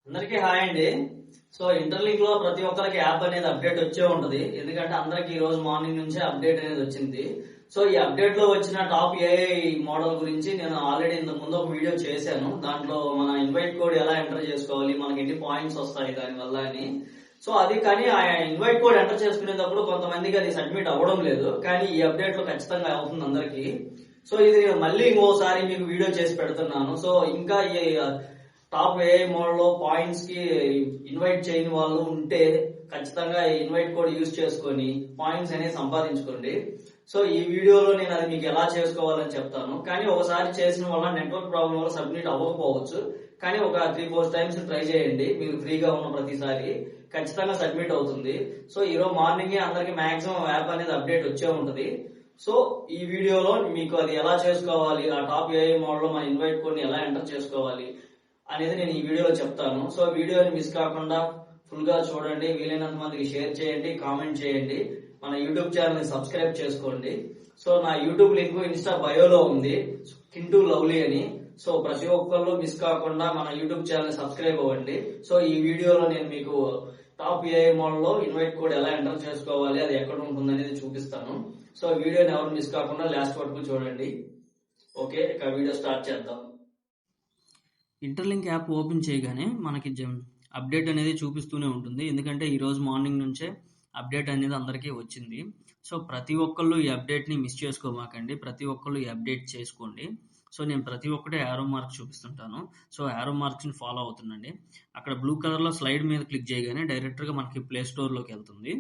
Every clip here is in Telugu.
అందరికీ హాయ్ అండి. సో ఇంటర్లింక్ లో ప్రతి ఒక్కరికి యాప్ అనేది అప్డేట్ వచ్చే ఉంటది. ఎందుకంటే అందరికి ఈ రోజు మార్నింగ్ నుంచే అప్డేట్ అనేది వచ్చింది. సో ఈ అప్డేట్ లో వచ్చిన టాప్ ఏఐ మోడల్ గురించి నేను ఆల్రెడీ ఇంతకు ముందు ఒక వీడియో చేశాను. దాంట్లో మన ఇన్వైట్ కోడ్ ఎలా ఎంటర్ చేసుకోవాలి, మనకి ఎన్ని పాయింట్స్ వస్తాయి దాని వల్ల అని. సో అది కానీ ఆ ఇన్వైట్ కోడ్ ఎంటర్ చేసుకునేటప్పుడు కొంతమందికి అది సబ్మిట్ అవ్వడం లేదు. కానీ ఈ అప్డేట్ లో ఖచ్చితంగా అవుతుంది అందరికి. సో ఇది నేను మళ్ళీ ఇంకోసారి మీకు వీడియో చేసి పెడుతున్నాను. సో ఇంకా ఈ టాప్ ఏఐ మోడ్ లో పాయింట్స్ కి ఇన్వైట్ చేయని వాళ్ళు ఉంటే ఖచ్చితంగా ఇన్వైట్ కోడ్ యూజ్ చేసుకొని పాయింట్స్ అనేది సంపాదించుకోండి. సో ఈ వీడియోలో నేను అది మీకు ఎలా చేసుకోవాలని చెప్తాను. కానీ ఒకసారి చేసిన వల్ల నెట్వర్క్ ప్రాబ్లం వల్ల సబ్మిట్ అవ్వకపోవచ్చు. కానీ ఒక 3-4 టైమ్స్ ట్రై చేయండి. మీరు ఫ్రీగా ఉన్న ప్రతిసారి ఖచ్చితంగా సబ్మిట్ అవుతుంది. సో ఈరోజు మార్నింగ్ అందరికి మాక్సిమం యాప్ అనేది అప్డేట్ వచ్చే ఉంటుంది. సో ఈ వీడియోలో మీకు అది ఎలా చేసుకోవాలి, ఆ టాప్ ఏఐ మోడ్ లో మన ఇన్వైట్ కోడ్ ని ఎలా ఎంటర్ చేసుకోవాలి అనేది నేను ఈ వీడియోలో చెప్తాను. సో వీడియోని మిస్ కాకుండా ఫుల్ గా చూడండి. వీలైనంత మందికి షేర్ చేయండి, కామెంట్ చేయండి. మన యూట్యూబ్ ఛానల్ ని సబ్స్క్రైబ్ చేసుకోండి. సో నా యూట్యూబ్ లింక్ ఇన్స్టా బయోలో ఉంది, కింటూ లవ్లీ అని. సో ప్రతి ఒక్కళ్ళు మిస్ కాకుండా మన యూట్యూబ్ ఛానల్ సబ్స్క్రైబ్ అవ్వండి. సో ఈ వీడియోలో నేను మీకు టాప్ ఏఐ మోడల్ లో ఇన్వైట్ కోడ్ ఎలా ఎంటర్ చేసుకోవాలి, అది ఎక్కడ ఉంటుంది అనేది చూపిస్తాను. సో వీడియోని ఎవరు మిస్ కాకుండా లాస్ట్ వరకు చూడండి. ఓకే, ఇక వీడియో స్టార్ట్ చేద్దాం. ఇంటర్లింక్ యాప్ ఓపెన్ చేయగానే మనకి అప్డేట్ అనేది చూపిస్తూనే ఉంటుంది. ఎందుకంటే ఈరోజు మార్నింగ్ నుంచే అప్డేట్ అనేది అందరికీ వచ్చింది. సో ప్రతి ఒక్కళ్ళు ఈ అప్డేట్ని మిస్ చేసుకోమాకండి. ప్రతి ఒక్కళ్ళు ఈ అప్డేట్ చేసుకోండి. సో నేను ప్రతి ఒక్కటే యారో మార్క్ చూపిస్తుంటాను. సో యారో మార్క్స్ని ఫాలో అవుతుండండి. అక్కడ బ్లూ కలర్లో స్లైడ్ మీద క్లిక్ చేయగానే డైరెక్ట్గా మనకి ప్లే స్టోర్లోకి వెళ్తుంది.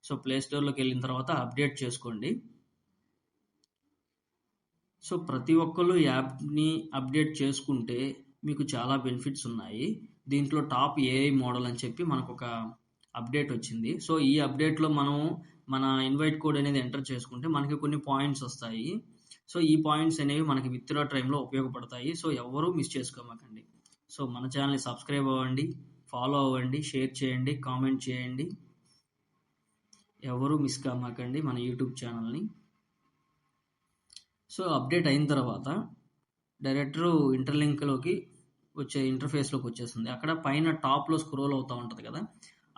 సో ప్లే స్టోర్లోకి వెళ్ళిన తర్వాత అప్డేట్ చేసుకోండి. సో ప్రతి ఒక్కళ్ళు ఈ యాప్ని అప్డేట్ చేసుకుంటే మీకు చాలా బెనిఫిట్స్ ఉన్నాయి. దీంట్లో టాప్ ఏఐ మోడల్ అని చెప్పి మనకు ఒక అప్డేట్ వచ్చింది. సో ఈ అప్డేట్లో మనం మన ఇన్వైట్ కోడ్ అనేది ఎంటర్ చేసుకుంటే మనకి కొన్ని పాయింట్స్ వస్తాయి. సో ఈ పాయింట్స్ అనేవి మనకి విత్డ్రా టైంలో ఉపయోగపడతాయి. సో ఎవరూ మిస్ చేసుకోమాకండి. సో మన ఛానల్ని సబ్స్క్రైబ్ అవ్వండి, ఫాలో అవ్వండి, షేర్ చేయండి, కామెంట్ చేయండి. ఎవరూ మిస్ కామాకండి మన యూట్యూబ్ ఛానల్ని. సో అప్డేట్ అయిన తర్వాత డైరెక్టర్ ఇంటర్లింక్లోకి వచ్చే ఇంటర్ఫేస్లోకి వచ్చేస్తుంది. అక్కడ పైన టాప్లో స్క్రోల్ అవుతూ ఉంటుంది కదా,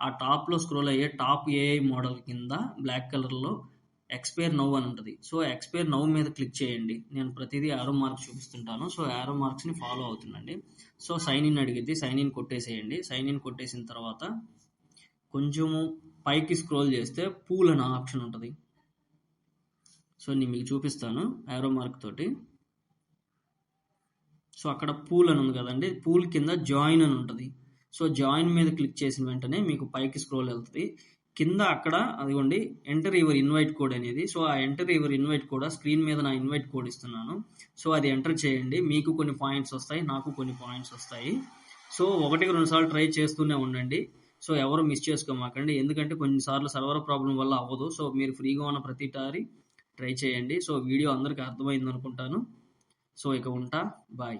ఆ టాప్లో స్క్రోల్ అయ్యే టాప్ ఏఐ మోడల్ కింద బ్లాక్ కలర్లో ఎక్స్పైర్ నౌ అని ఉంటుంది. సో ఎక్స్పైర్ నౌ మీద క్లిక్ చేయండి. నేను ప్రతిదీ యారో మార్క్స్ చూపిస్తుంటాను. సో యారో మార్క్స్ని ఫాలో అవుతుండండి. సో సైన్ ఇన్ అడిగిద్ది, సైన్ ఇన్ కొట్టేసేయండి. సైన్ ఇన్ కొట్టేసిన తర్వాత కొంచెము పైకి స్క్రోల్ చేస్తే పూల్ అనే ఆప్షన్ ఉంటుంది. సో నేను మీకు చూపిస్తాను యారో మార్క్ తోటి. సో అక్కడ పూల్ అని ఉంది కదండి, పూల్ కింద జాయిన్ అని ఉంటుంది. సో జాయిన్ మీద క్లిక్ చేసిన వెంటనే మీకు పైకి స్క్రోల్ వెళ్తుంది. కింద అక్కడ అదిగోండి ఎంటర్ యువర్ ఇన్వైట్ కోడ్ అనేది. సో ఆ enter your invite code screen మీద నా ఇన్వైట్ కోడ్ ఇస్తున్నాను. సో అది ఎంటర్ చేయండి. మీకు కొన్ని పాయింట్స్ వస్తాయి, నాకు కొన్ని పాయింట్స్ వస్తాయి. సో 1-2 సార్లు ట్రై చేస్తూనే ఉండండి. సో ఎవరు మిస్ చేసుకోమాకండి. ఎందుకంటే కొన్నిసార్లు సర్వర్ ప్రాబ్లం వల్ల అవ్వదు. సో మీరు ఫ్రీగా ఉన్న ప్రతిసారి ట్రై చేయండి. సో వీడియో అందరికీ అర్థమైంది అనుకుంటాను. సో ఇక ఉంటా, బాయ్.